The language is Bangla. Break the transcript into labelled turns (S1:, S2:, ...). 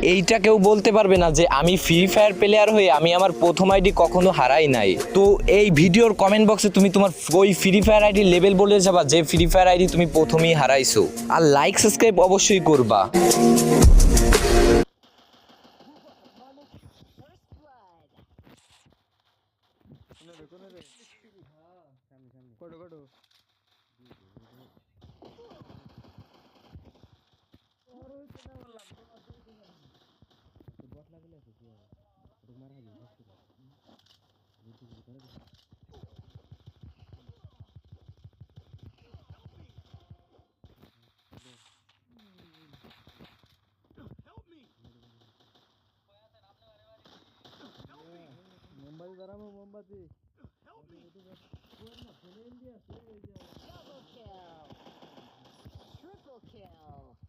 S1: এইটা কেউ বলতে পারবে না যে আমি ফ্রি ফায়ার প্লেয়ার হয়ে আমি আমার প্রথম আইডি কখনো হারাই নাই। তো এই ভিডিওর কমেন্ট বক্সে তুমি তোমার ওই ফ্রি ফায়ার আইডি লেভেল বলে যাবা যে ফ্রি ফায়ার আইডি তুমি প্রথমেই হারাইছো। আর লাইক সাবস্ক্রাইব অবশ্যই করবা।
S2: মোমবাতি ধরাবো, মোমবাতি।
S3: Double kill. Triple kill.